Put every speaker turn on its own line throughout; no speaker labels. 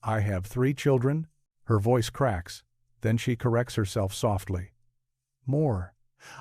I have 3 children. Her voice cracks. Then she corrects herself softly. More.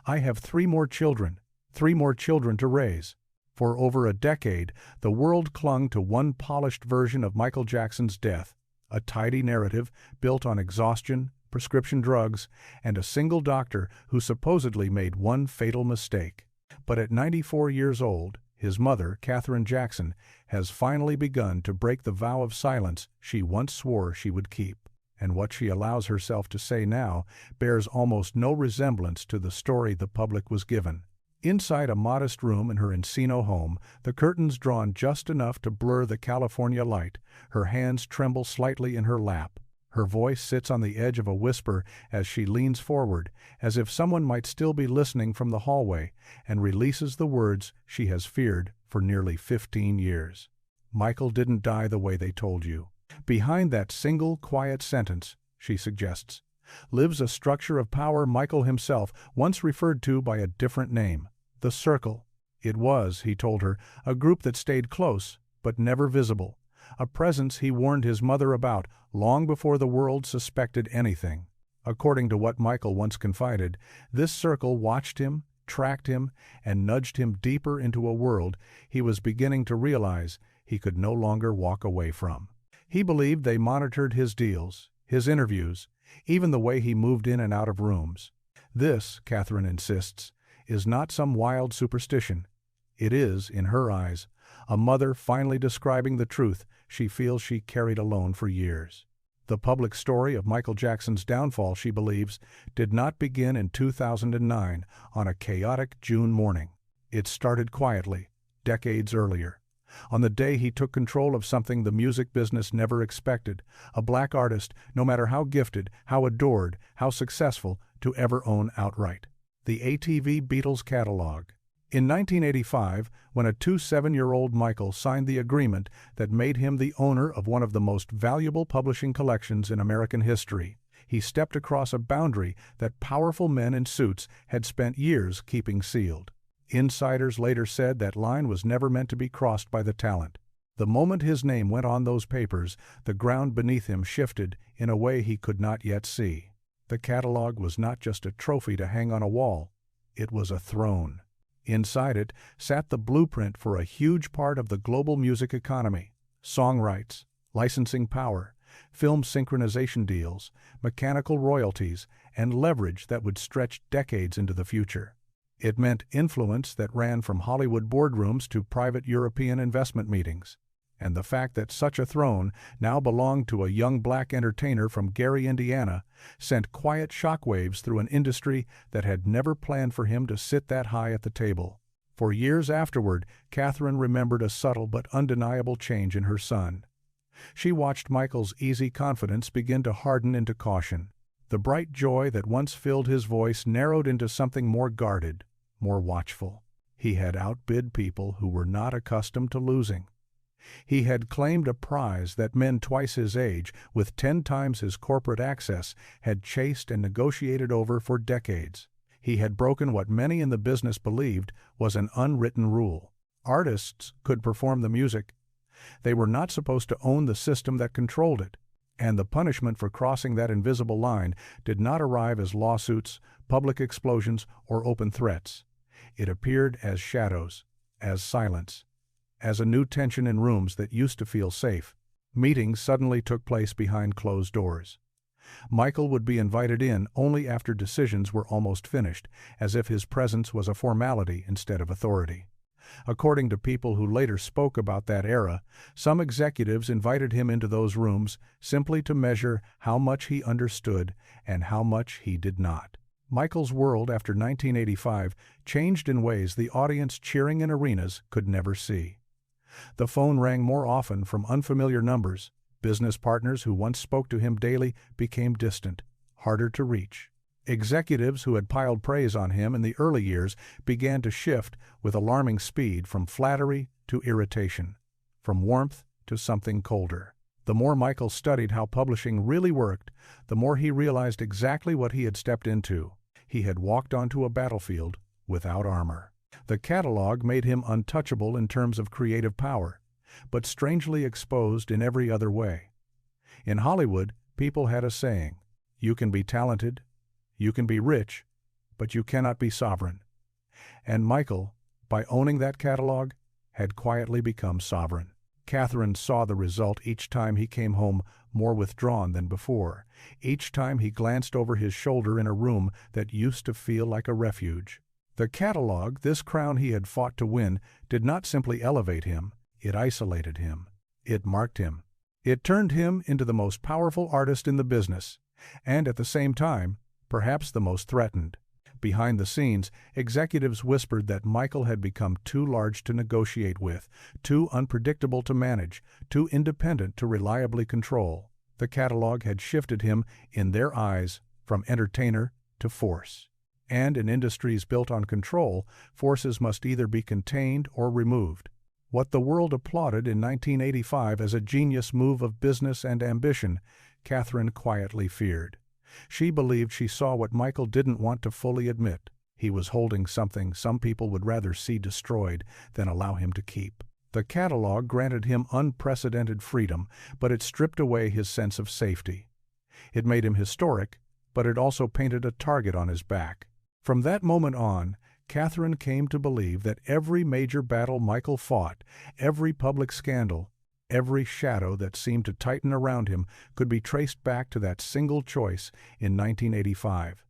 I have 3 more children. 3 more children to raise. For over a decade, the world clung to one polished version of Michael Jackson's death, a tidy narrative built on exhaustion, prescription drugs, and a single doctor who supposedly made one fatal mistake. But at 94 years old, his mother, Katherine Jackson, has finally begun to break the vow of silence she once swore she would keep. And what she allows herself to say now bears almost no resemblance to the story the public was given. Inside a modest room in her Encino home, the curtains drawn just enough to blur the California light, her hands tremble slightly in her lap. Her voice sits on the edge of a whisper as she leans forward, as if someone might still be listening from the hallway, and releases the words she has feared for nearly 15 years. Michael didn't die the way they told you. Behind that single, quiet sentence, she suggests, lives a structure of power Michael himself once referred to by a different name, the Circle. It was, he told her, a group that stayed close, but never visible, a presence he warned his mother about long before the world suspected anything. According to what Michael once confided, this circle watched him, tracked him, and nudged him deeper into a world he was beginning to realize he could no longer walk away from. He believed they monitored his deals, his interviews, even the way he moved in and out of rooms. This, Katherine insists, is not some wild superstition. It is, in her eyes, a mother finally describing the truth she feels she carried alone for years. The public story of Michael Jackson's downfall, she believes, did not begin in 2009 on a chaotic June morning. It started quietly, decades earlier. On the day he took control of something the music business never expected, a black artist, no matter how gifted, how adored, how successful, to ever own outright. The ATV Beatles catalog. In 1985, when a 27-year-old Michael signed the agreement that made him the owner of one of the most valuable publishing collections in American history, he stepped across a boundary that powerful men in suits had spent years keeping sealed. Insiders later said that line was never meant to be crossed by the talent. The moment his name went on those papers, the ground beneath him shifted in a way he could not yet see. The catalog was not just a trophy to hang on a wall, it was a throne. Inside it sat the blueprint for a huge part of the global music economy: song rights, licensing power, film synchronization deals, mechanical royalties, and leverage that would stretch decades into the future. It meant influence that ran from Hollywood boardrooms to private European investment meetings. And the fact that such a throne now belonged to a young black entertainer from Gary, Indiana, sent quiet shockwaves through an industry that had never planned for him to sit that high at the table. For years afterward, Katherine remembered a subtle but undeniable change in her son. She watched Michael's easy confidence begin to harden into caution. The bright joy that once filled his voice narrowed into something more guarded, more watchful. He had outbid people who were not accustomed to losing. He had claimed a prize that men twice his age, with 10 times his corporate access, had chased and negotiated over for decades. He had broken what many in the business believed was an unwritten rule. Artists could perform the music. They were not supposed to own the system that controlled it. And the punishment for crossing that invisible line did not arrive as lawsuits, public explosions, or open threats. It appeared as shadows, as silence, as a new tension in rooms that used to feel safe. Meetings suddenly took place behind closed doors. Michael would be invited in only after decisions were almost finished, as if his presence was a formality instead of authority. According to people who later spoke about that era, some executives invited him into those rooms simply to measure how much he understood and how much he did not. Michael's world after 1985 changed in ways the audience cheering in arenas could never see. The phone rang more often from unfamiliar numbers. Business partners who once spoke to him daily became distant, harder to reach. Executives who had piled praise on him in the early years began to shift with alarming speed from flattery to irritation, from warmth to something colder. The more Michael studied how publishing really worked, the more he realized exactly what he had stepped into. He had walked onto a battlefield without armor. The catalog made him untouchable in terms of creative power, but strangely exposed in every other way. In Hollywood, people had a saying, "You can be talented, you can be rich, but you cannot be sovereign." And Michael, by owning that catalog, had quietly become sovereign. Catherine saw the result each time he came home more withdrawn than before, each time he glanced over his shoulder in a room that used to feel like a refuge. The catalog, this crown he had fought to win, did not simply elevate him, it isolated him. It marked him. It turned him into the most powerful artist in the business, and at the same time, perhaps the most threatened. Behind the scenes, executives whispered that Michael had become too large to negotiate with, too unpredictable to manage, too independent to reliably control. The catalog had shifted him, in their eyes, from entertainer to force. And in industries built on control, forces must either be contained or removed. What the world applauded in 1985 as a genius move of business and ambition, Catherine quietly feared. She believed she saw what Michael didn't want to fully admit. He was holding something some people would rather see destroyed than allow him to keep. The catalog granted him unprecedented freedom, but it stripped away his sense of safety. It made him historic, but it also painted a target on his back. From that moment on, Catherine came to believe that every major battle Michael fought, every public scandal, every shadow that seemed to tighten around him could be traced back to that single choice in 1985,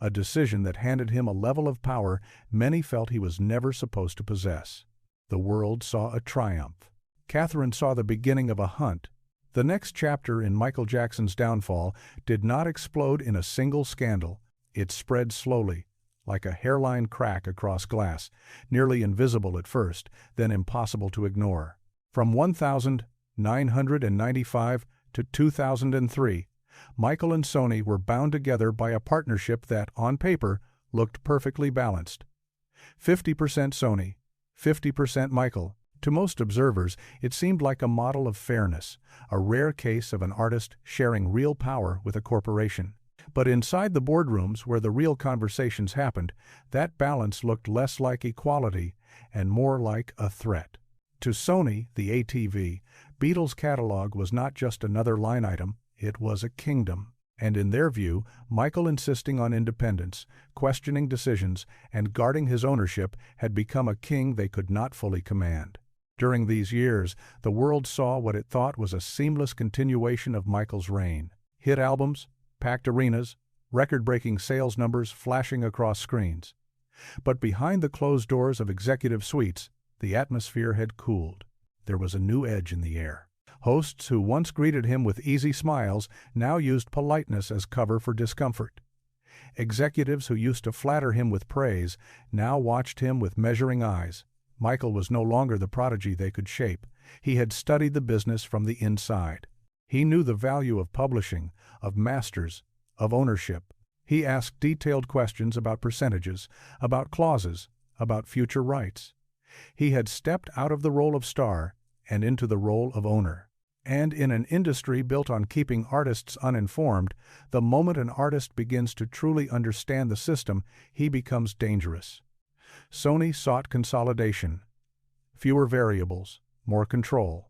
a decision that handed him a level of power many felt he was never supposed to possess. The world saw a triumph. Catherine saw the beginning of a hunt. The next chapter in Michael Jackson's downfall did not explode in a single scandal. It spread slowly, like a hairline crack across glass, nearly invisible at first, then impossible to ignore. From 1995 to 2003, Michael and Sony were bound together by a partnership that, on paper, looked perfectly balanced. 50% Sony, 50% Michael. To most observers, it seemed like a model of fairness, a rare case of an artist sharing real power with a corporation. But inside the boardrooms where the real conversations happened, that balance looked less like equality and more like a threat. To Sony, the ATV, Beatles' catalog was not just another line item, it was a kingdom. And in their view, Michael insisting on independence, questioning decisions, and guarding his ownership had become a king they could not fully command. During these years, the world saw what it thought was a seamless continuation of Michael's reign. Hit albums, packed arenas, record-breaking sales numbers flashing across screens. But behind the closed doors of executive suites, the atmosphere had cooled. There was a new edge in the air. Hosts who once greeted him with easy smiles now used politeness as cover for discomfort. Executives who used to flatter him with praise now watched him with measuring eyes. Michael was no longer the prodigy they could shape. He had studied the business from the inside. He knew the value of publishing, of masters, of ownership. He asked detailed questions about percentages, about clauses, about future rights. He had stepped out of the role of star and into the role of owner. And in an industry built on keeping artists uninformed, the moment an artist begins to truly understand the system, he becomes dangerous. Sony sought consolidation. Fewer variables, more control.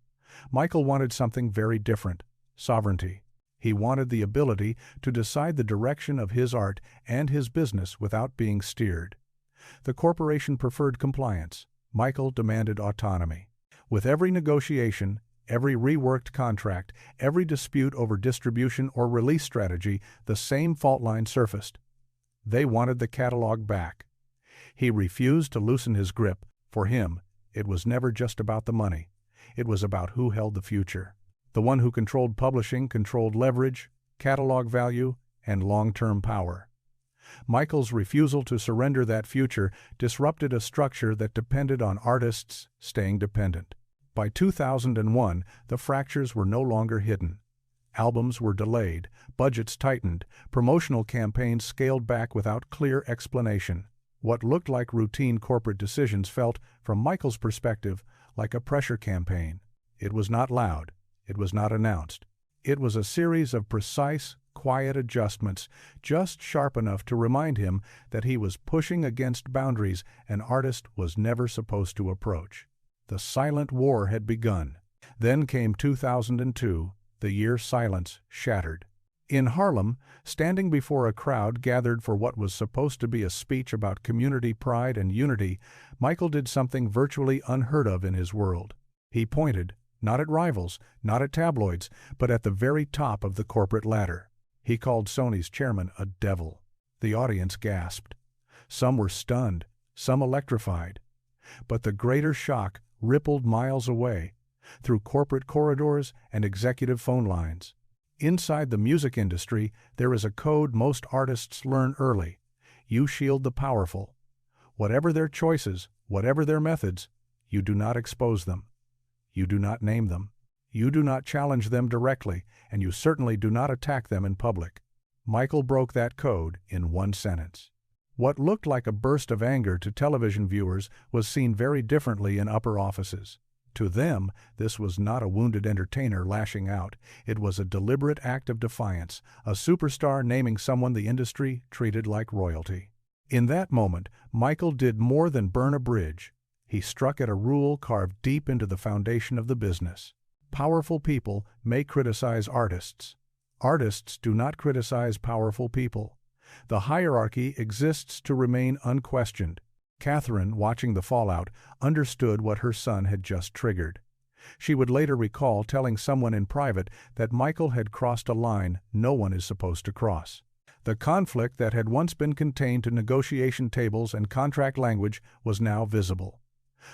Michael wanted something very different, sovereignty. He wanted the ability to decide the direction of his art and his business without being steered. The corporation preferred compliance. Michael demanded autonomy. With every negotiation, every reworked contract, every dispute over distribution or release strategy, the same fault line surfaced. They wanted the catalog back. He refused to loosen his grip. For him, it was never just about the money. It was about who held the future. The one who controlled publishing controlled leverage, catalog value, and long-term power. Michael's refusal to surrender that future disrupted a structure that depended on artists staying dependent. By 2001, the fractures were no longer hidden. Albums were delayed, budgets tightened, promotional campaigns scaled back without clear explanation. What looked like routine corporate decisions felt, from Michael's perspective, like a pressure campaign. It was not loud. It was not announced. It was a series of precise, quiet adjustments, just sharp enough to remind him that he was pushing against boundaries an artist was never supposed to approach. The silent war had begun. Then came 2002, The year silence shattered. In Harlem, standing before a crowd gathered for what was supposed to be a speech about community pride and unity, Michael did something virtually unheard of in his world. He pointed, not at rivals, not at tabloids, but at the very top of the corporate ladder. He called Sony's chairman a devil. The audience gasped. Some were stunned, some electrified. But the greater shock rippled miles away, through corporate corridors and executive phone lines. Inside the music industry, there is a code most artists learn early. You shield the powerful. Whatever their choices, whatever their methods, you do not expose them. You do not name them. You do not challenge them directly, and you certainly do not attack them in public. Michael broke that code in one sentence. What looked like a burst of anger to television viewers was seen very differently in upper offices. To them, this was not a wounded entertainer lashing out. It was a deliberate act of defiance, a superstar naming someone the industry treated like royalty. In that moment, Michael did more than burn a bridge. He struck at a rule carved deep into the foundation of the business. Powerful people may criticize artists. Artists do not criticize powerful people. The hierarchy exists to remain unquestioned. Catherine, watching the fallout, understood what her son had just triggered. She would later recall telling someone in private that Michael had crossed a line no one is supposed to cross. The conflict that had once been contained to negotiation tables and contract language was now visible.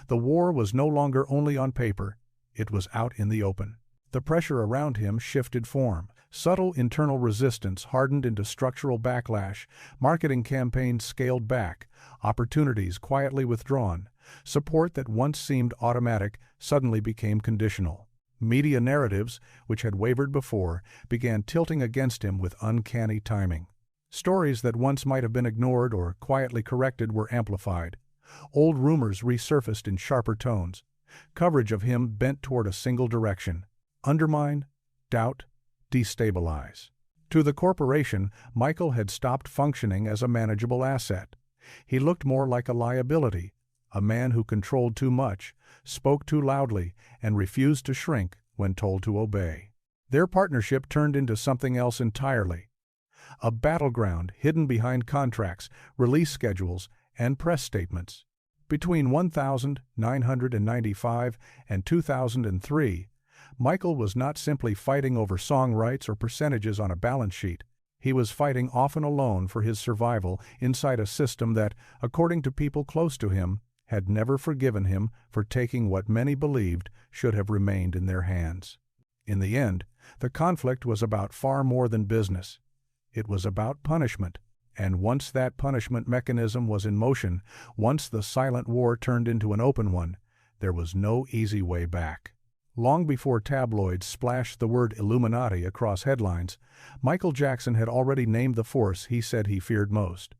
The war was no longer only on paper, it was out in the open. The pressure around him shifted form. Subtle internal resistance hardened into structural backlash, marketing campaigns scaled back, opportunities quietly withdrawn, support that once seemed automatic suddenly became conditional. Media narratives, which had wavered before, began tilting against him with uncanny timing. Stories that once might have been ignored or quietly corrected were amplified. Old rumors resurfaced in sharper tones. Coverage of him bent toward a single direction: undermine, doubt, destabilize. To the corporation, Michael had stopped functioning as a manageable asset. He looked more like a liability, a man who controlled too much, spoke too loudly, and refused to shrink when told to obey. Their partnership turned into something else entirely. A battleground hidden behind contracts, release schedules, and press statements. Between 1995 and 2003, Michael was not simply fighting over song rights or percentages on a balance sheet. He was fighting often alone for his survival inside a system that, according to people close to him, had never forgiven him for taking what many believed should have remained in their hands. In the end, the conflict was about far more than business. It was about punishment, and once that punishment mechanism was in motion, once the silent war turned into an open one, there was no easy way back. Long before tabloids splashed the word Illuminati across headlines, Michael Jackson had already named the force he said he feared most.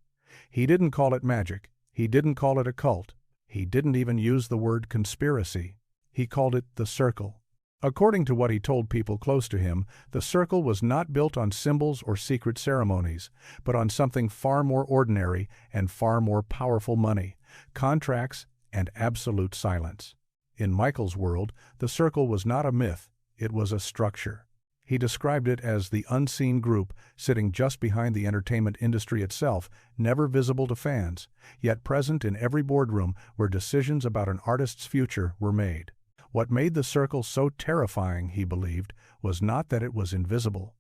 He didn't call it magic. He didn't call it a cult. He didn't even use the word conspiracy. He called it the Circle. According to what he told people close to him, the Circle was not built on symbols or secret ceremonies, but on something far more ordinary and far more powerful: money, contracts, and absolute silence. In Michael's world, the Circle was not a myth, it was a structure. He described it as the unseen group sitting just behind the entertainment industry itself, never visible to fans, yet present in every boardroom where decisions about an artist's future were made. What made the Circle so terrifying, he believed, was not that it was invisible.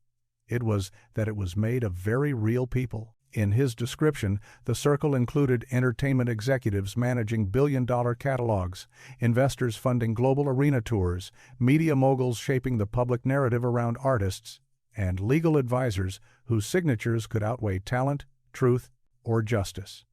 It was that it was made of very real people. In his description, the Circle included entertainment executives managing billion-dollar catalogs, investors funding global arena tours, media moguls shaping the public narrative around artists, and legal advisors whose signatures could outweigh talent, truth, or justice.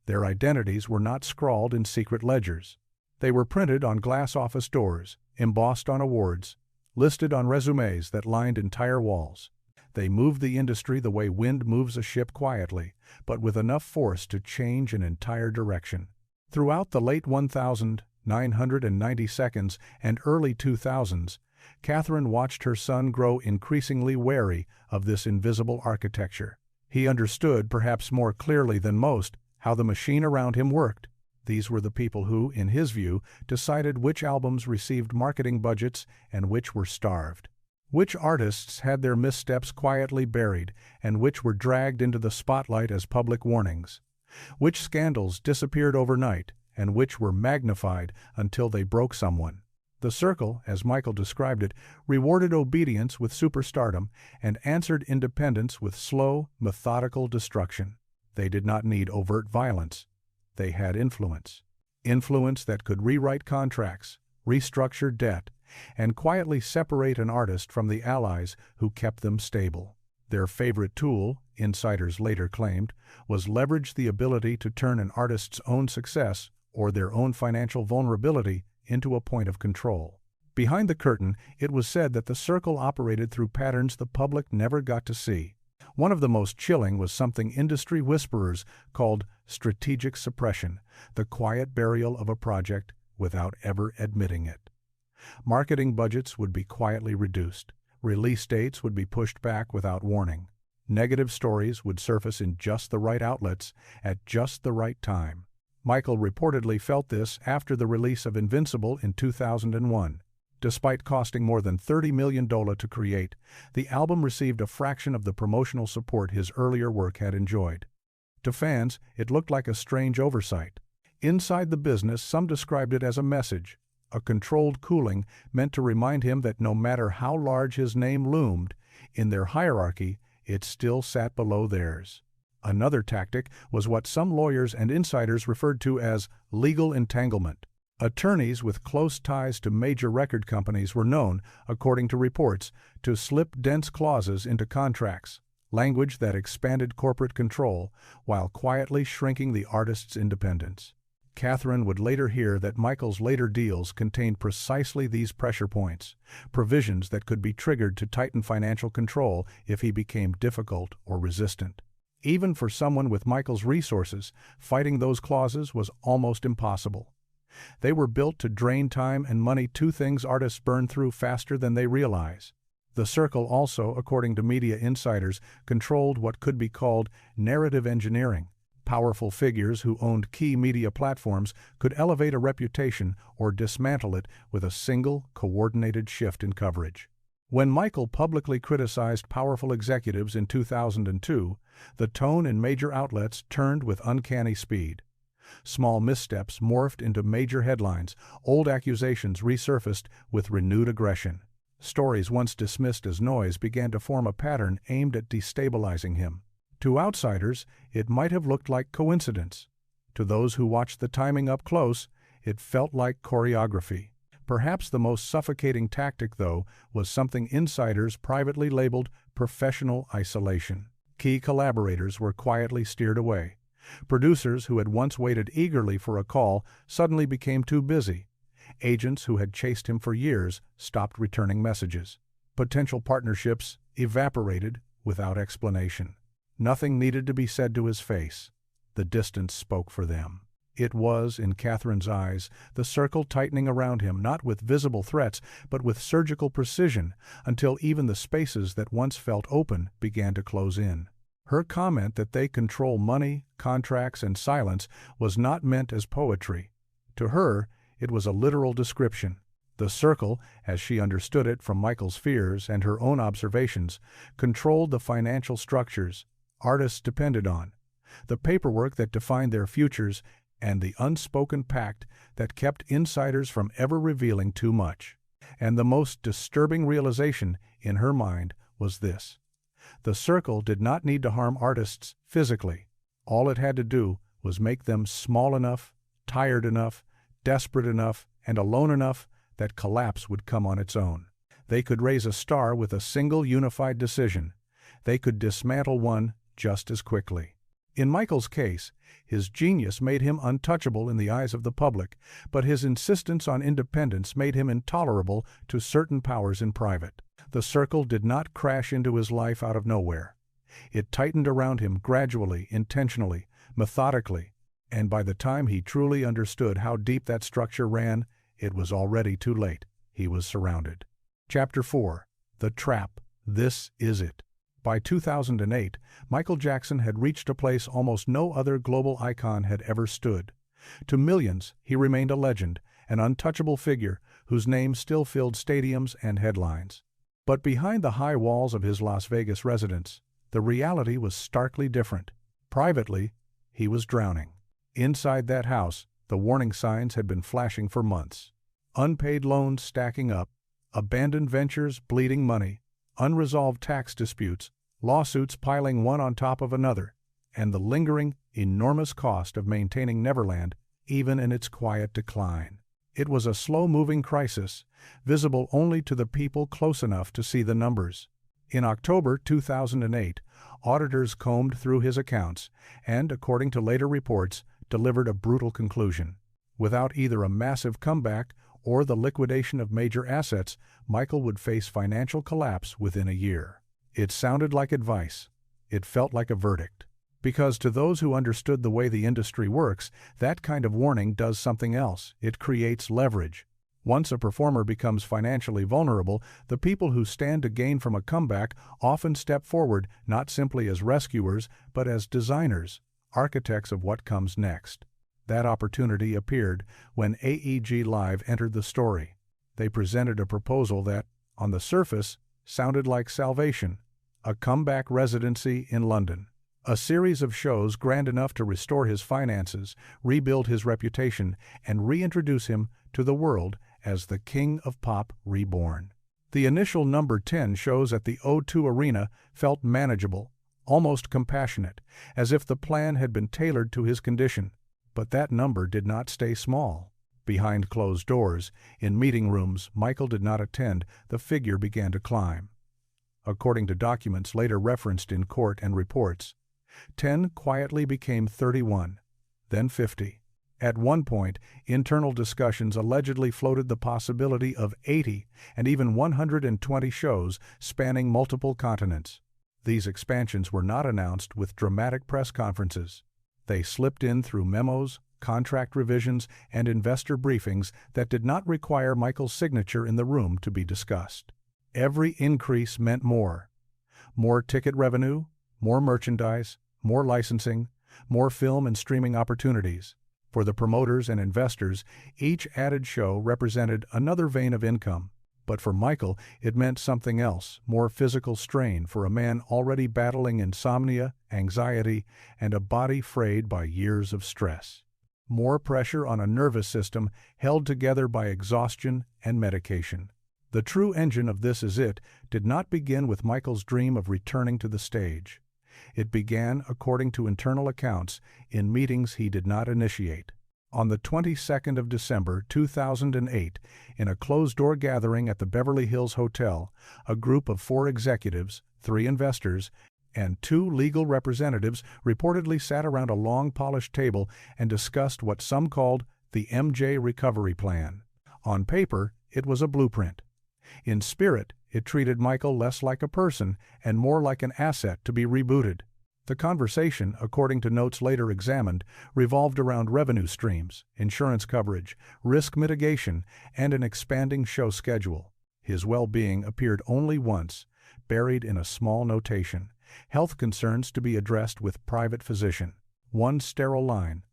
Their identities were not scrawled in secret ledgers. They were printed on glass office doors, embossed on awards, listed on resumes that lined entire walls. They moved the industry the way wind moves a ship quietly, but with enough force to change an entire direction. Throughout the late 1992s and early 2000s, Catherine watched her son grow increasingly wary of this invisible architecture. He understood, perhaps more clearly than most, how the machine around him worked. These were the people who, in his view, decided which albums received marketing budgets and which were starved. Which artists had their missteps quietly buried and which were dragged into the spotlight as public warnings? Which scandals disappeared overnight and which were magnified until they broke someone? The circle, as Michael described it, rewarded obedience with superstardom and answered independence with slow, methodical destruction. They did not need overt violence. They had influence. Influence that could rewrite contracts, restructure debt, and quietly separate an artist from the allies who kept them stable. Their favorite tool, insiders later claimed, was leverage the ability to turn an artist's own success or their own financial vulnerability into a point of control. Behind the curtain, it was said that the circle operated through patterns the public never got to see. One of the most chilling was something industry whisperers called strategic suppression, the quiet burial of a project without ever admitting it. Marketing budgets would be quietly reduced. Release dates would be pushed back without warning. Negative stories would surface in just the right outlets at just the right time. Michael reportedly felt this after the release of Invincible in 2001. Despite costing more than $30 million to create, the album received a fraction of the promotional support his earlier work had enjoyed. To fans, it looked like a strange oversight. Inside the business, some described it as a message, a controlled cooling meant to remind him that no matter how large his name loomed, in their hierarchy, it still sat below theirs. Another tactic was what some lawyers and insiders referred to as legal entanglement. Attorneys with close ties to major record companies were known, according to reports, to slip dense clauses into contracts, language that expanded corporate control while quietly shrinking the artist's independence. Catherine would later hear that Michael's later deals contained precisely these pressure points, provisions that could be triggered to tighten financial control if he became difficult or resistant. Even for someone with Michael's resources, fighting those clauses was almost impossible. They were built to drain time and money, two things artists burn through faster than they realize. The circle also, according to media insiders, controlled what could be called narrative engineering. Powerful figures who owned key media platforms could elevate a reputation or dismantle it with a single, coordinated shift in coverage. When Michael publicly criticized powerful executives in 2002, the tone in major outlets turned with uncanny speed. Small missteps morphed into major headlines, old accusations resurfaced with renewed aggression. Stories once dismissed as noise began to form a pattern aimed at destabilizing him. To outsiders, it might have looked like coincidence. To those who watched the timing up close, it felt like choreography. Perhaps the most suffocating tactic, though, was something insiders privately labeled professional isolation. Key collaborators were quietly steered away. Producers who had once waited eagerly for a call suddenly became too busy. Agents who had chased him for years stopped returning messages. Potential partnerships evaporated without explanation. Nothing needed to be said to his face. The distance spoke for them. It was, in Catherine's eyes, the circle tightening around him, not with visible threats, but with surgical precision, until even the spaces that once felt open began to close in. Her comment that they control money, contracts, and silence was not meant as poetry. To her, it was a literal description. The circle, as she understood it from Michael's fears and her own observations, controlled the financial structures artists depended on, the paperwork that defined their futures, and the unspoken pact that kept insiders from ever revealing too much. And the most disturbing realization in her mind was this: the circle did not need to harm artists physically. All it had to do was make them small enough, tired enough, desperate enough, and alone enough that collapse would come on its own. They could raise a star with a single unified decision. They could dismantle one just as quickly. In Michael's case, his genius made him untouchable in the eyes of the public, but his insistence on independence made him intolerable to certain powers in private. The circle did not crash into his life out of nowhere. It tightened around him gradually, intentionally, methodically, and by the time he truly understood how deep that structure ran, it was already too late. He was surrounded. Chapter 4. The Trap. This is it. By 2008, Michael Jackson had reached a place almost no other global icon had ever stood. To millions, he remained a legend, an untouchable figure whose name still filled stadiums and headlines. But behind the high walls of his Las Vegas residence, the reality was starkly different. Privately, he was drowning. Inside that house, the warning signs had been flashing for months. Unpaid loans stacking up, abandoned ventures bleeding money, unresolved tax disputes, lawsuits piling one on top of another, and the lingering, enormous cost of maintaining Neverland, even in its quiet decline. It was a slow-moving crisis, visible only to the people close enough to see the numbers. In October 2008, auditors combed through his accounts and, according to later reports, delivered a brutal conclusion. Without either a massive comeback or the liquidation of major assets, Michael would face financial collapse within a year. It sounded like advice. It felt like a verdict. Because to those who understood the way the industry works, that kind of warning does something else. It creates leverage. Once a performer becomes financially vulnerable, the people who stand to gain from a comeback often step forward not simply as rescuers, but as designers, architects of what comes next. That opportunity appeared when AEG Live entered the story. They presented a proposal that, on the surface, sounded like salvation: a comeback residency in London. A series of shows grand enough to restore his finances, rebuild his reputation, and reintroduce him to the world as the King of Pop reborn. The initial number 10 shows at the O2 Arena felt manageable, almost compassionate, as if the plan had been tailored to his condition. But that number did not stay small. Behind closed doors, in meeting rooms Michael did not attend, the figure began to climb. According to documents later referenced in court and reports, 10 quietly became 31, then 50. At one point, internal discussions allegedly floated the possibility of 80 and even 120 shows spanning multiple continents. These expansions were not announced with dramatic press conferences. They slipped in through memos, contract revisions, and investor briefings that did not require Michael's signature in the room to be discussed. Every increase meant more. More ticket revenue, more merchandise, more licensing, more film and streaming opportunities. For the promoters and investors, each added show represented another vein of income. But for Michael, it meant something else, more physical strain for a man already battling insomnia, anxiety, and a body frayed by years of stress. More pressure on a nervous system held together by exhaustion and medication. The true engine of This Is It did not begin with Michael's dream of returning to the stage. It began, according to internal accounts, in meetings he did not initiate. On the 22nd of December 2008, in a closed-door gathering at the Beverly Hills Hotel, a group of 4 executives, 3 investors, and 2 legal representatives reportedly sat around a long polished table and discussed what some called the MJ Recovery Plan. On paper, it was a blueprint. In spirit, it treated Michael less like a person and more like an asset to be rebooted. The conversation, according to notes later examined, revolved around revenue streams, insurance coverage, risk mitigation, and an expanding show schedule. His well-being appeared only once, buried in a small notation: health concerns to be addressed with private physician. One sterile line.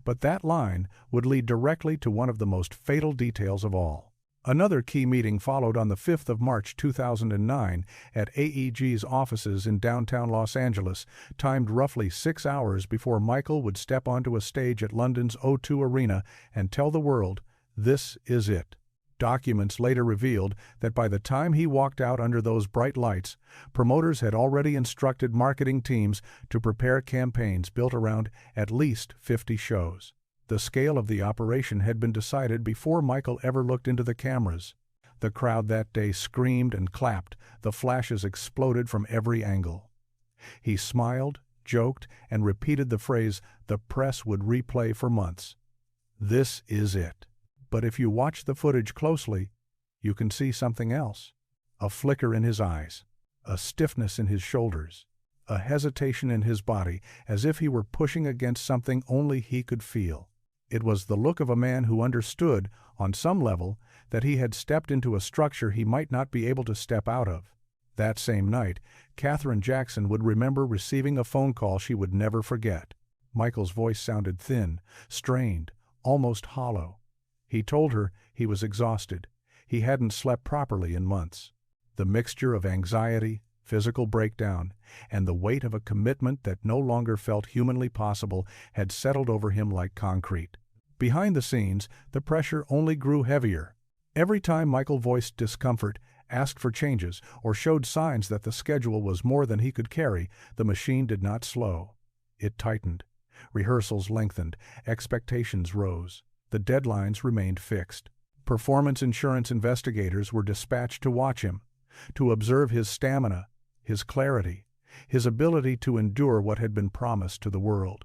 But that line would lead directly to one of the most fatal details of all. Another key meeting followed on the 5th of March 2009 at AEG's offices in downtown Los Angeles, timed roughly 6 hours before Michael would step onto a stage at London's O2 Arena and tell the world, "This is it." Documents later revealed that by the time he walked out under those bright lights, promoters had already instructed marketing teams to prepare campaigns built around at least 50 shows. The scale of the operation had been decided before Michael ever looked into the cameras. The crowd that day screamed and clapped, the flashes exploded from every angle. He smiled, joked, and repeated the phrase the press would replay for months. This is it. But if you watch the footage closely, you can see something else. A flicker in his eyes, a stiffness in his shoulders, a hesitation in his body, as if he were pushing against something only he could feel. It was the look of a man who understood, on some level, that he had stepped into a structure he might not be able to step out of. That same night, Katherine Jackson would remember receiving a phone call she would never forget. Michael's voice sounded thin, strained, almost hollow. He told her he was exhausted. He hadn't slept properly in months. The mixture of anxiety, physical breakdown, and the weight of a commitment that no longer felt humanly possible had settled over him like concrete. Behind the scenes, the pressure only grew heavier. Every time Michael voiced discomfort, asked for changes, or showed signs that the schedule was more than he could carry, the machine did not slow. It tightened. Rehearsals lengthened. Expectations rose. The deadlines remained fixed. Performance insurance investigators were dispatched to watch him, to observe his stamina, his clarity, his ability to endure what had been promised to the world.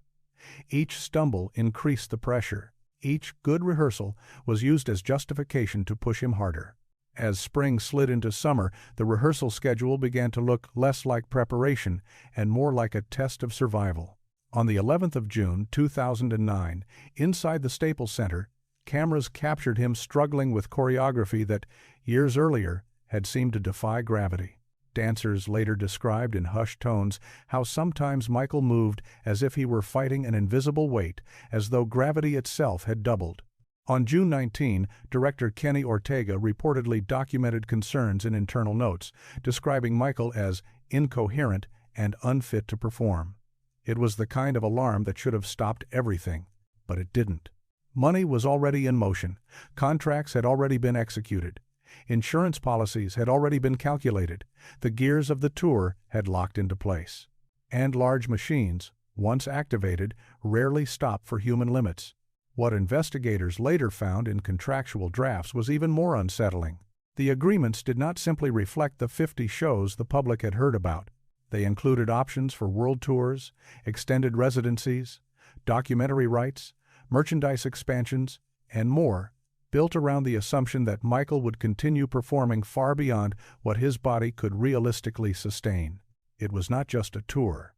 Each stumble increased the pressure. Each good rehearsal was used as justification to push him harder. As spring slid into summer, the rehearsal schedule began to look less like preparation and more like a test of survival. On the 11th of June, 2009, inside the Staples Center, cameras captured him struggling with choreography that, years earlier, had seemed to defy gravity. Dancers later described in hushed tones how sometimes Michael moved as if he were fighting an invisible weight, as though gravity itself had doubled. On June 19, director Kenny Ortega reportedly documented concerns in internal notes, describing Michael as incoherent and unfit to perform. It was the kind of alarm that should have stopped everything, but it didn't. Money was already in motion. Contracts had already been executed. Insurance policies had already been calculated. The gears of the tour had locked into place. And large machines, once activated, rarely stop for human limits. What investigators later found in contractual drafts was even more unsettling. The agreements did not simply reflect the 50 shows the public had heard about. They included options for world tours, extended residencies, documentary rights, merchandise expansions, and more, built around the assumption that Michael would continue performing far beyond what his body could realistically sustain. It was not just a tour.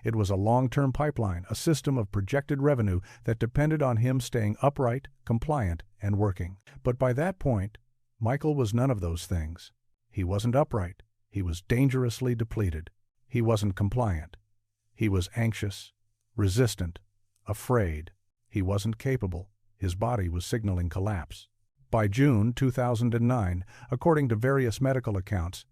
It was a long-term pipeline, a system of projected revenue that depended on him staying upright, compliant, and working. But by that point, Michael was none of those things. He wasn't upright. He was dangerously depleted. He wasn't compliant. He was anxious, resistant, afraid. He wasn't capable. His body was signaling collapse. By June 2009, according to various medical accounts,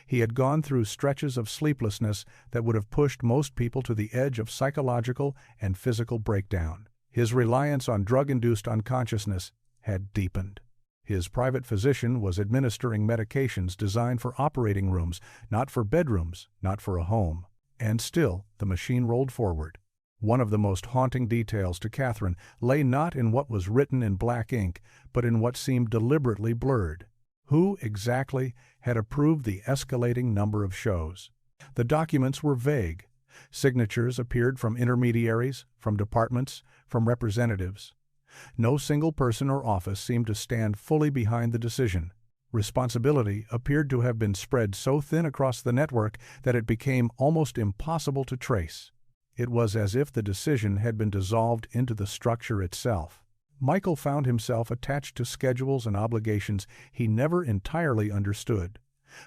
he had gone through stretches of sleeplessness that would have pushed most people to the edge of psychological and physical breakdown. His reliance on drug-induced unconsciousness had deepened. His private physician was administering medications designed for operating rooms, not for bedrooms, not for a home. And still, the machine rolled forward. One of the most haunting details to Catherine lay not in what was written in black ink, but in what seemed deliberately blurred. Who exactly had approved the escalating number of shows? The documents were vague. Signatures appeared from intermediaries, from departments, from representatives. No single person or office seemed to stand fully behind the decision. Responsibility appeared to have been spread so thin across the network that it became almost impossible to trace. It was as if the decision had been dissolved into the structure itself. Michael found himself attached to schedules and obligations he never entirely understood,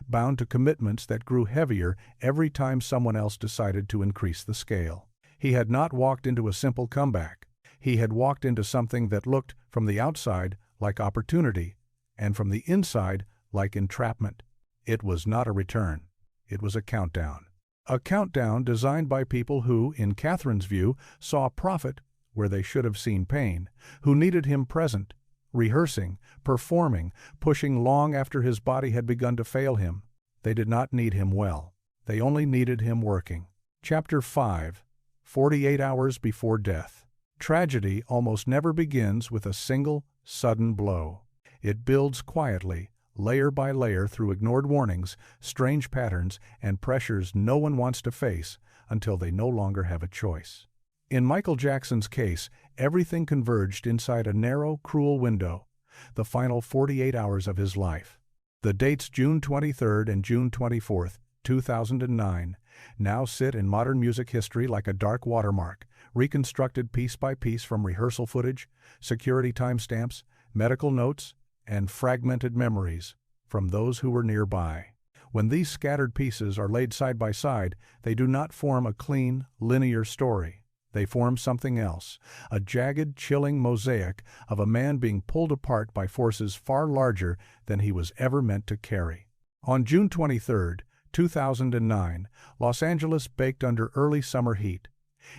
bound to commitments that grew heavier every time someone else decided to increase the scale. He had not walked into a simple comeback. He had walked into something that looked, from the outside, like opportunity, and from the inside, like entrapment. It was not a return. It was a countdown. A countdown designed by people who, in Catherine's view, saw profit where they should have seen pain, who needed him present, rehearsing, performing, pushing long after his body had begun to fail him. They did not need him well. They only needed him working. Chapter 5. 48 Hours Before Death. Tragedy almost never begins with a single, sudden blow. It builds quietly, layer by layer, through ignored warnings, strange patterns, and pressures no one wants to face until they no longer have a choice. In Michael Jackson's case, everything converged inside a narrow, cruel window, the final 48 hours of his life. The dates June 23 and June 24, 2009, now sit in modern music history like a dark watermark, reconstructed piece by piece from rehearsal footage, security timestamps, medical notes, and fragmented memories from those who were nearby. When these scattered pieces are laid side by side, they do not form a clean, linear story. They form something else, a jagged, chilling mosaic of a man being pulled apart by forces far larger than he was ever meant to carry. On June 23, 2009, Los Angeles baked under early summer heat.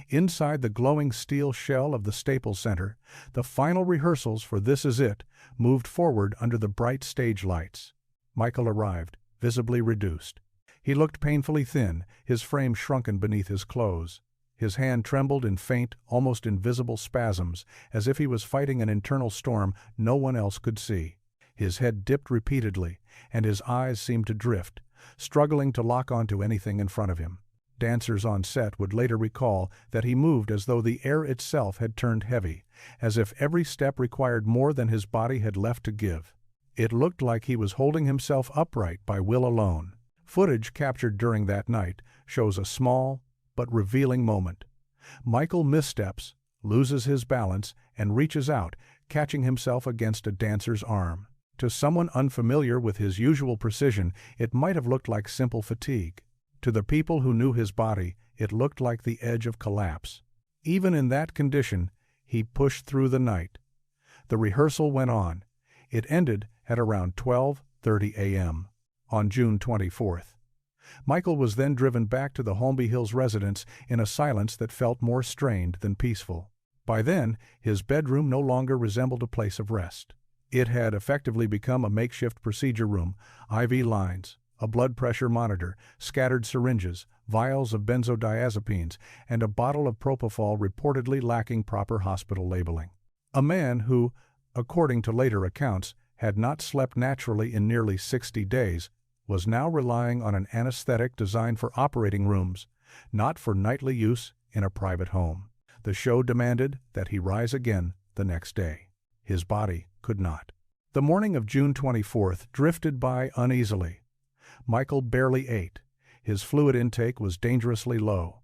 Inside the glowing steel shell of the Staples Center, the final rehearsals for This Is It moved forward under the bright stage lights. Michael arrived, visibly reduced. He looked painfully thin, his frame shrunken beneath his clothes. His hand trembled in faint, almost invisible spasms, as if he was fighting an internal storm no one else could see. His head dipped repeatedly, and his eyes seemed to drift, struggling to lock onto anything in front of him. Dancers on set would later recall that he moved as though the air itself had turned heavy, as if every step required more than his body had left to give. It looked like he was holding himself upright by will alone. Footage captured during that night shows a small but revealing moment. Michael missteps, loses his balance, and reaches out, catching himself against a dancer's arm. To someone unfamiliar with his usual precision, it might have looked like simple fatigue. To the people who knew his body, it looked like the edge of collapse. Even in that condition, he pushed through the night. The rehearsal went on. It ended at around 12:30 a.m. on June 24th. Michael was then driven back to the Holmby Hills residence in a silence that felt more strained than peaceful. By then, his bedroom no longer resembled a place of rest. It had effectively become a makeshift procedure room, IV lines, a blood pressure monitor, scattered syringes, vials of benzodiazepines, and a bottle of propofol reportedly lacking proper hospital labeling. A man who, according to later accounts, had not slept naturally in nearly 60 days, was now relying on an anesthetic designed for operating rooms, not for nightly use in a private home. The show demanded that he rise again the next day. His body could not. The morning of June 24th drifted by uneasily. Michael barely ate. His fluid intake was dangerously low.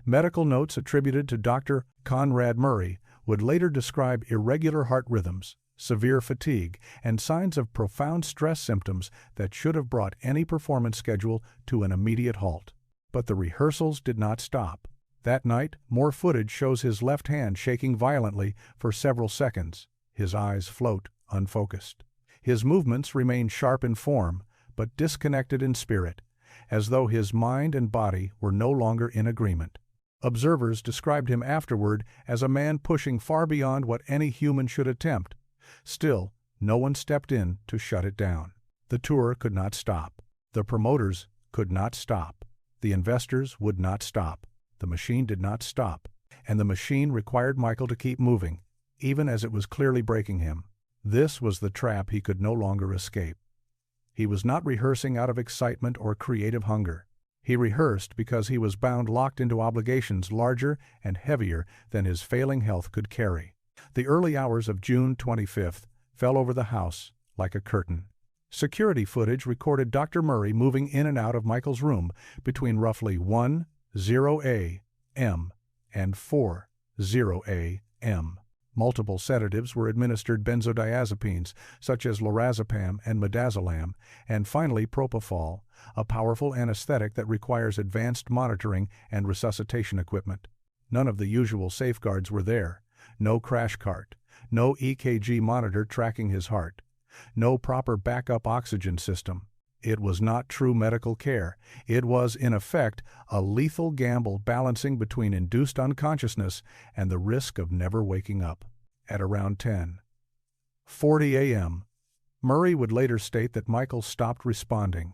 Medical notes attributed to Dr. Conrad Murray would later describe irregular heart rhythms, severe fatigue, and signs of profound stress symptoms that should have brought any performance schedule to an immediate halt. But the rehearsals did not stop. That night, more footage shows his left hand shaking violently for several seconds. His eyes float, unfocused. His movements remain sharp in form, but disconnected in spirit, as though his mind and body were no longer in agreement. Observers described him afterward as a man pushing far beyond what any human should attempt. Still, no one stepped in to shut it down. The tour could not stop. The promoters could not stop. The investors would not stop. The machine did not stop. And the machine required Michael to keep moving, even as it was clearly breaking him. This was the trap he could no longer escape. He was not rehearsing out of excitement or creative hunger. He rehearsed because he was bound locked into obligations larger and heavier than his failing health could carry. The early hours of June 25th fell over the house like a curtain. Security footage recorded Dr. Murray moving in and out of Michael's room between roughly 1:00 a.m. and 4:00 a.m. Multiple sedatives were administered, benzodiazepines such as lorazepam and midazolam, and finally propofol, a powerful anesthetic that requires advanced monitoring and resuscitation equipment. None of the usual safeguards were there. No crash cart, no EKG monitor tracking his heart, no proper backup oxygen system. It was not true medical care. It was, in effect, a lethal gamble balancing between induced unconsciousness and the risk of never waking up. At around 10:40 a.m., Murray would later state that Michael stopped responding.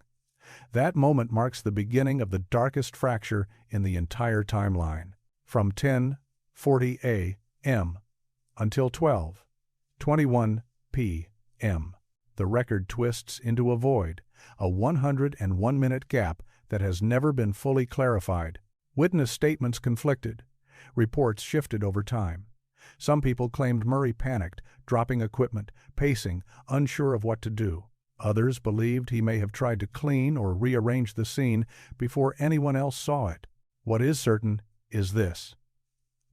That moment marks the beginning of the darkest fracture in the entire timeline. From 10:40 a.m. until 12:21 p.m., the record twists into a void, a 101-minute gap that has never been fully clarified. Witness statements conflicted. Reports shifted over time. Some people claimed Murray panicked, dropping equipment, pacing, unsure of what to do. Others believed he may have tried to clean or rearrange the scene before anyone else saw it. What is certain is this.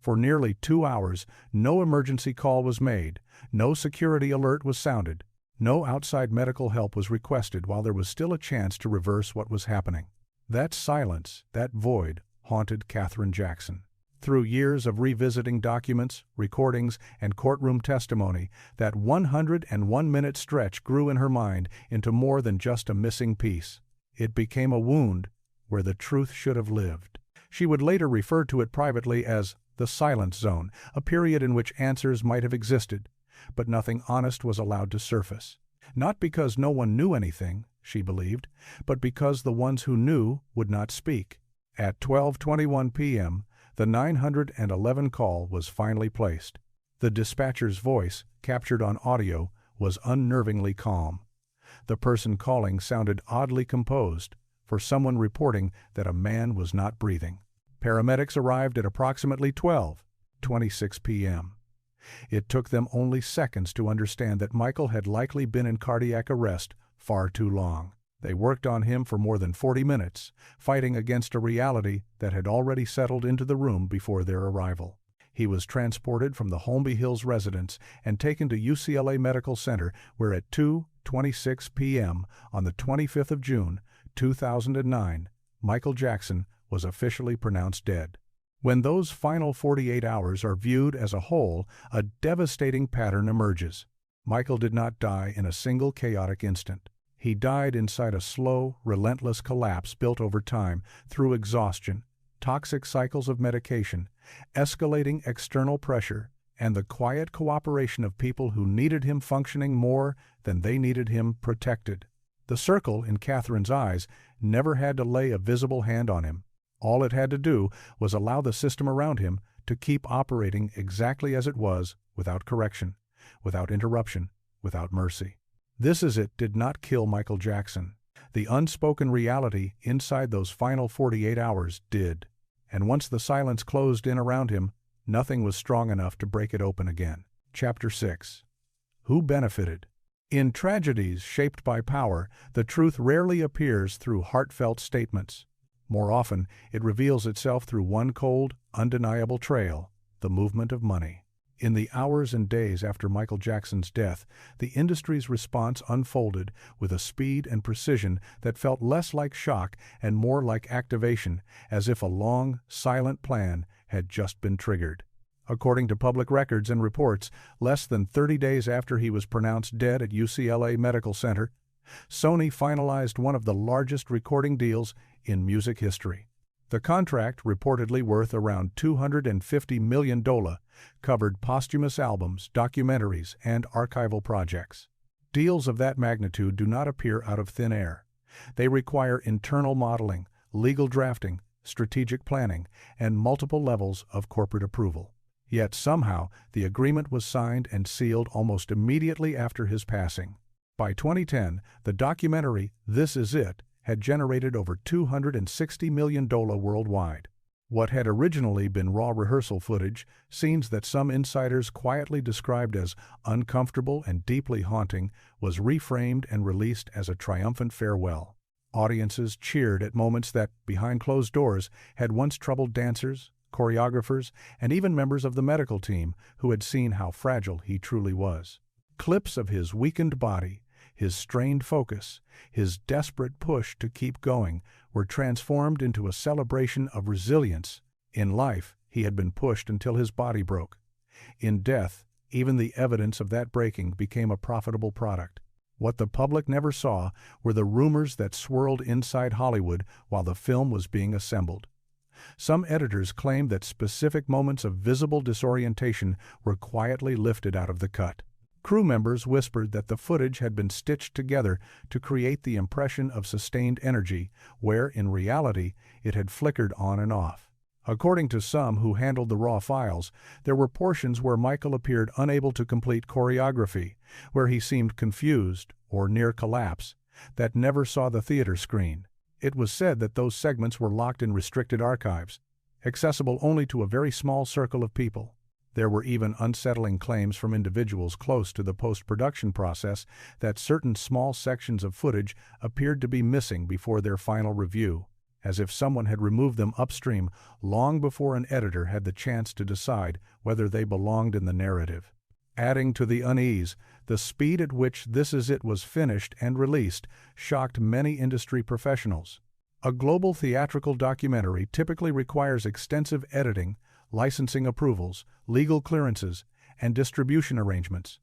For nearly 2 hours, no emergency call was made, no security alert was sounded, no outside medical help was requested while there was still a chance to reverse what was happening. That silence, that void, haunted Katherine Jackson. Through years of revisiting documents, recordings, and courtroom testimony, that 101-minute stretch grew in her mind into more than just a missing piece. It became a wound where the truth should have lived. She would later refer to it privately as the silence zone, a period in which answers might have existed, but nothing honest was allowed to surface. Not because no one knew anything, she believed, but because the ones who knew would not speak. At 12:21 p.m., the 911 call was finally placed. The dispatcher's voice, captured on audio, was unnervingly calm. The person calling sounded oddly composed, for someone reporting that a man was not breathing. Paramedics arrived at approximately 12:26 p.m. It took them only seconds to understand that Michael had likely been in cardiac arrest far too long. They worked on him for more than 40 minutes, fighting against a reality that had already settled into the room before their arrival. He was transported from the Holmby Hills residence and taken to UCLA Medical Center, where at 2:26 p.m. on the 25th of June, 2009, Michael Jackson was officially pronounced dead. When those final 48 hours are viewed as a whole, a devastating pattern emerges. Michael did not die in a single chaotic instant. He died inside a slow, relentless collapse built over time through exhaustion, toxic cycles of medication, escalating external pressure, and the quiet cooperation of people who needed him functioning more than they needed him protected. The circle, in Catherine's eyes, never had to lay a visible hand on him. All it had to do was allow the system around him to keep operating exactly as it was, without correction, without interruption, without mercy. This Is It did not kill Michael Jackson. The unspoken reality inside those final 48 hours did. And once the silence closed in around him, nothing was strong enough to break it open again. Chapter 6. Who benefited? In tragedies shaped by power, the truth rarely appears through heartfelt statements. More often, it reveals itself through one cold, undeniable trail: the movement of money. In the hours and days after Michael Jackson's death, the industry's response unfolded with a speed and precision that felt less like shock and more like activation, as if a long, silent plan had just been triggered. According to public records and reports, less than 30 days after he was pronounced dead at UCLA Medical Center, Sony finalized one of the largest recording deals in music history. The contract, reportedly worth around $250 million, covered posthumous albums, documentaries, and archival projects. Deals of that magnitude do not appear out of thin air. They require internal modeling, legal drafting, strategic planning, and multiple levels of corporate approval. Yet somehow, the agreement was signed and sealed almost immediately after his passing. By 2010, the documentary This Is It had generated over $260 million worldwide. What had originally been raw rehearsal footage, scenes that some insiders quietly described as uncomfortable and deeply haunting, was reframed and released as a triumphant farewell. Audiences cheered at moments that, behind closed doors, had once troubled dancers, choreographers, and even members of the medical team who had seen how fragile he truly was. Clips of his weakened body, his strained focus, his desperate push to keep going, were transformed into a celebration of resilience. In life, he had been pushed until his body broke. In death, even the evidence of that breaking became a profitable product. What the public never saw were the rumors that swirled inside Hollywood while the film was being assembled. Some editors claimed that specific moments of visible disorientation were quietly lifted out of the cut. Crew members whispered that the footage had been stitched together to create the impression of sustained energy, where, in reality, it had flickered on and off. According to some who handled the raw files, there were portions where Michael appeared unable to complete choreography, where he seemed confused or near collapse, that never saw the theater screen. It was said that those segments were locked in restricted archives, accessible only to a very small circle of people. There were even unsettling claims from individuals close to the post-production process that certain small sections of footage appeared to be missing before their final review, as if someone had removed them upstream long before an editor had the chance to decide whether they belonged in the narrative. Adding to the unease, the speed at which This Is It was finished and released shocked many industry professionals. A global theatrical documentary typically requires extensive editing, licensing approvals, legal clearances, and distribution arrangements.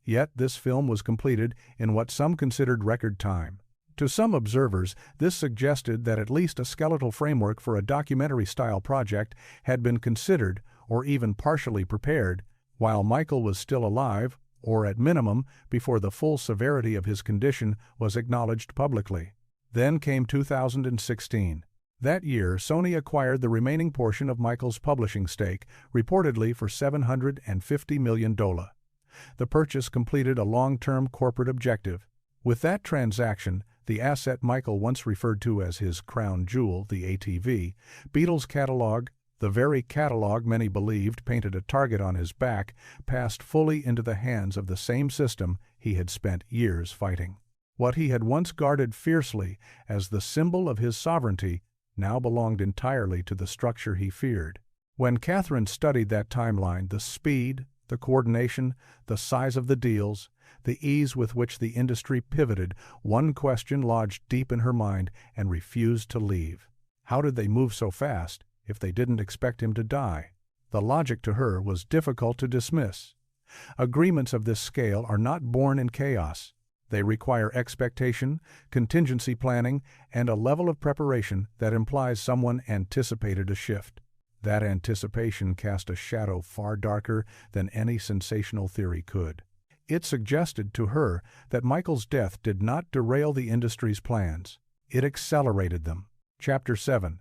Yet this film was completed in what some considered record time. To some observers, this suggested that at least a skeletal framework for a documentary-style project had been considered or even partially prepared while Michael was still alive, or at minimum before the full severity of his condition was acknowledged publicly. Then came 2016. That year, Sony acquired the remaining portion of Michael's publishing stake, reportedly for $750 million. The purchase completed a long-term corporate objective. With that transaction, the asset Michael once referred to as his crown jewel, the ATV, Beatles catalog, the very catalog many believed painted a target on his back, passed fully into the hands of the same system he had spent years fighting. What he had once guarded fiercely as the symbol of his sovereignty now belonged entirely to the structure he feared. When Catherine studied that timeline, the speed, the coordination, the size of the deals, the ease with which the industry pivoted, one question lodged deep in her mind and refused to leave. How did they move so fast if they didn't expect him to die? The logic to her was difficult to dismiss. Agreements of this scale are not born in chaos. They require expectation, contingency planning, and a level of preparation that implies someone anticipated a shift. That anticipation cast a shadow far darker than any sensational theory could. It suggested to her that Michael's death did not derail the industry's plans. It accelerated them. Chapter 7.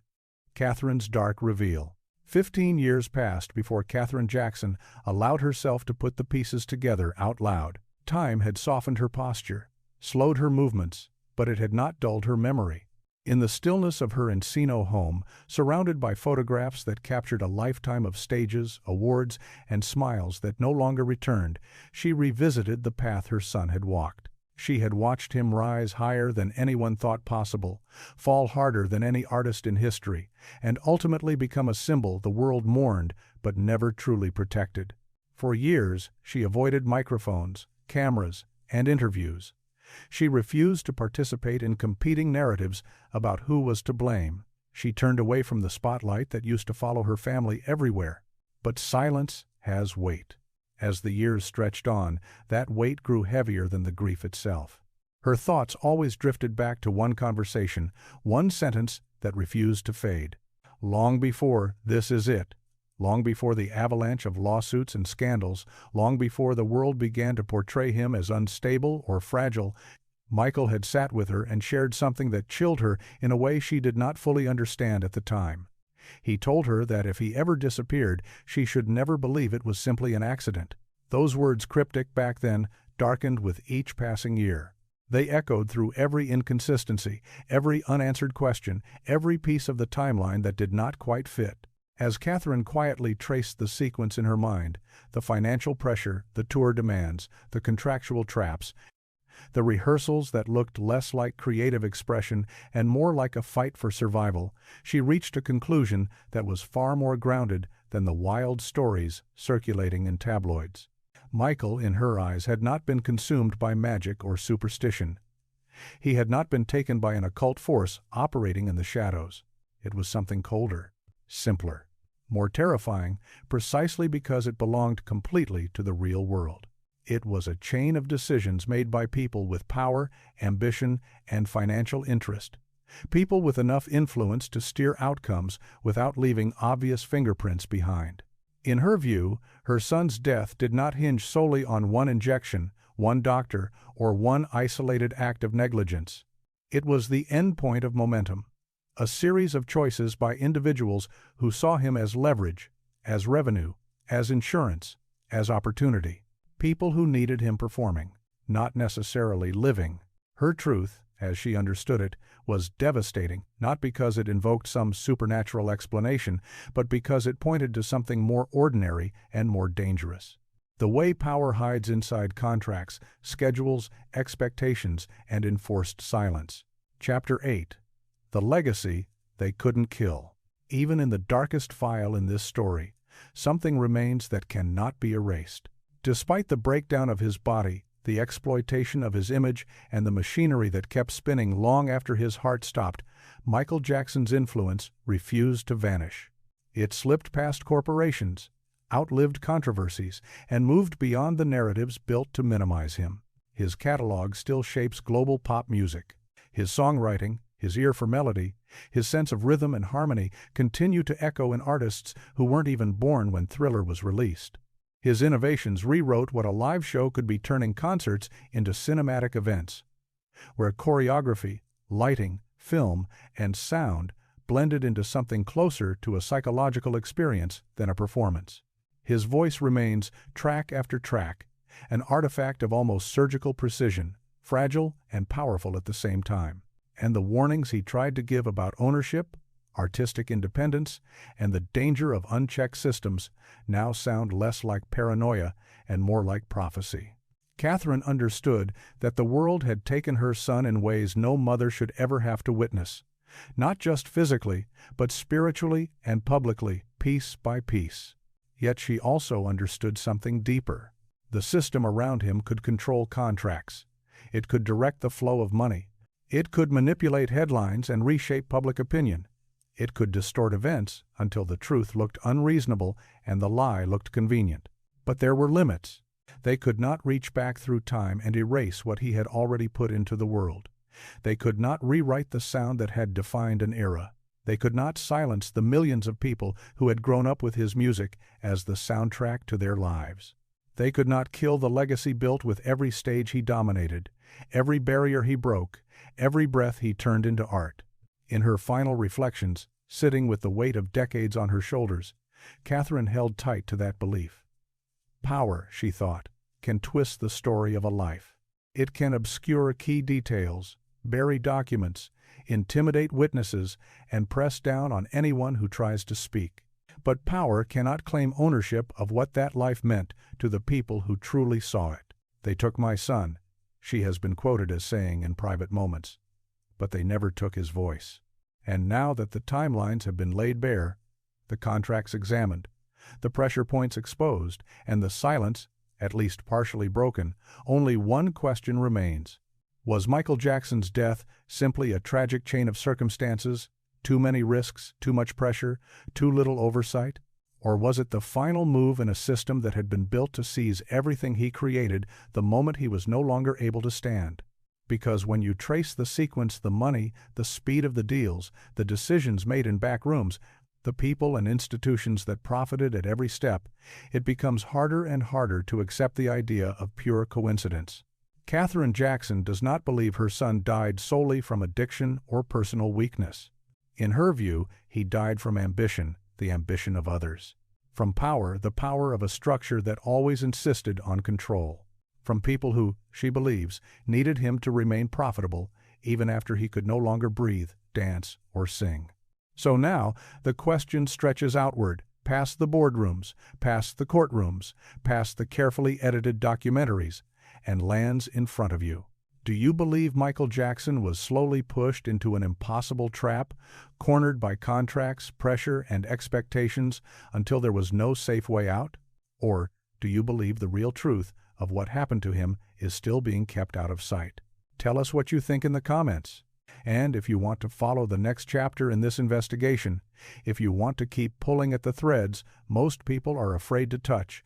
Catherine's Dark Reveal. 15 years passed before Katherine Jackson allowed herself to put the pieces together out loud. Time had softened her posture, slowed her movements, but it had not dulled her memory. In the stillness of her Encino home, surrounded by photographs that captured a lifetime of stages, awards, and smiles that no longer returned, she revisited the path her son had walked. She had watched him rise higher than anyone thought possible, fall harder than any artist in history, and ultimately become a symbol the world mourned but never truly protected. For years, she avoided microphones, cameras, and interviews. She refused to participate in competing narratives about who was to blame. She turned away from the spotlight that used to follow her family everywhere. But silence has weight. As the years stretched on, that weight grew heavier than the grief itself. Her thoughts always drifted back to one conversation, one sentence that refused to fade. Long before "this is it," long before the avalanche of lawsuits and scandals, long before the world began to portray him as unstable or fragile, Michael had sat with her and shared something that chilled her in a way she did not fully understand at the time. He told her that if he ever disappeared, she should never believe it was simply an accident. Those words, cryptic back then, darkened with each passing year. They echoed through every inconsistency, every unanswered question, every piece of the timeline that did not quite fit. As Catherine quietly traced the sequence in her mind, the financial pressure, the tour demands, the contractual traps, the rehearsals that looked less like creative expression and more like a fight for survival, she reached a conclusion that was far more grounded than the wild stories circulating in tabloids. Michael, in her eyes, had not been consumed by magic or superstition. He had not been taken by an occult force operating in the shadows. It was something colder, simpler, more terrifying, precisely because it belonged completely to the real world. It was a chain of decisions made by people with power, ambition, and financial interest. People with enough influence to steer outcomes without leaving obvious fingerprints behind. In her view, her son's death did not hinge solely on one injection, one doctor, or one isolated act of negligence. It was the endpoint of momentum. A series of choices by individuals who saw him as leverage, as revenue, as insurance, as opportunity. People who needed him performing, not necessarily living. Her truth, as she understood it, was devastating, not because it invoked some supernatural explanation, but because it pointed to something more ordinary and more dangerous. The way power hides inside contracts, schedules, expectations, and enforced silence. Chapter 8. The legacy they couldn't kill. Even in the darkest file in this story, something remains that cannot be erased. Despite the breakdown of his body, the exploitation of his image, and the machinery that kept spinning long after his heart stopped, Michael Jackson's influence refused to vanish. It slipped past corporations, outlived controversies, and moved beyond the narratives built to minimize him. His catalog still shapes global pop music. His songwriting, his ear for melody, his sense of rhythm and harmony continue to echo in artists who weren't even born when Thriller was released. His innovations rewrote what a live show could be, turning concerts into cinematic events, where choreography, lighting, film, and sound blended into something closer to a psychological experience than a performance. His voice remains, track after track, an artifact of almost surgical precision, fragile and powerful at the same time. And the warnings he tried to give about ownership, artistic independence, and the danger of unchecked systems now sound less like paranoia and more like prophecy. Catherine understood that the world had taken her son in ways no mother should ever have to witness, not just physically, but spiritually and publicly, piece by piece. Yet she also understood something deeper. The system around him could control contracts. It could direct the flow of money. It could manipulate headlines and reshape public opinion. It could distort events until the truth looked unreasonable and the lie looked convenient. But there were limits. They could not reach back through time and erase what he had already put into the world. They could not rewrite the sound that had defined an era. They could not silence the millions of people who had grown up with his music as the soundtrack to their lives. They could not kill the legacy built with every stage he dominated, every barrier he broke, every breath he turned into art. In her final reflections, sitting with the weight of decades on her shoulders, Catherine held tight to that belief. Power, she thought, can twist the story of a life. It can obscure key details, bury documents, intimidate witnesses, and press down on anyone who tries to speak. But power cannot claim ownership of what that life meant to the people who truly saw it. "They took my son," she has been quoted as saying in private moments, "but they never took his voice." And now that the timelines have been laid bare, the contracts examined, the pressure points exposed, and the silence, at least partially broken, only one question remains. Was Michael Jackson's death simply a tragic chain of circumstances, too many risks, too much pressure, too little oversight? Or was it the final move in a system that had been built to seize everything he created the moment he was no longer able to stand? Because when you trace the sequence, the money, the speed of the deals, the decisions made in back rooms, the people and institutions that profited at every step, it becomes harder and harder to accept the idea of pure coincidence. Catherine Jackson does not believe her son died solely from addiction or personal weakness. In her view, he died from ambition, the ambition of others. From power, the power of a structure that always insisted on control. From people who, she believes, needed him to remain profitable even after he could no longer breathe, dance, or sing. So now, the question stretches outward, past the boardrooms, past the courtrooms, past the carefully edited documentaries, and lands in front of you. Do you believe Michael Jackson was slowly pushed into an impossible trap, cornered by contracts, pressure, and expectations until there was no safe way out? Or do you believe the real truth of what happened to him is still being kept out of sight? Tell us what you think in the comments. And if you want to follow the next chapter in this investigation, if you want to keep pulling at the threads most people are afraid to touch,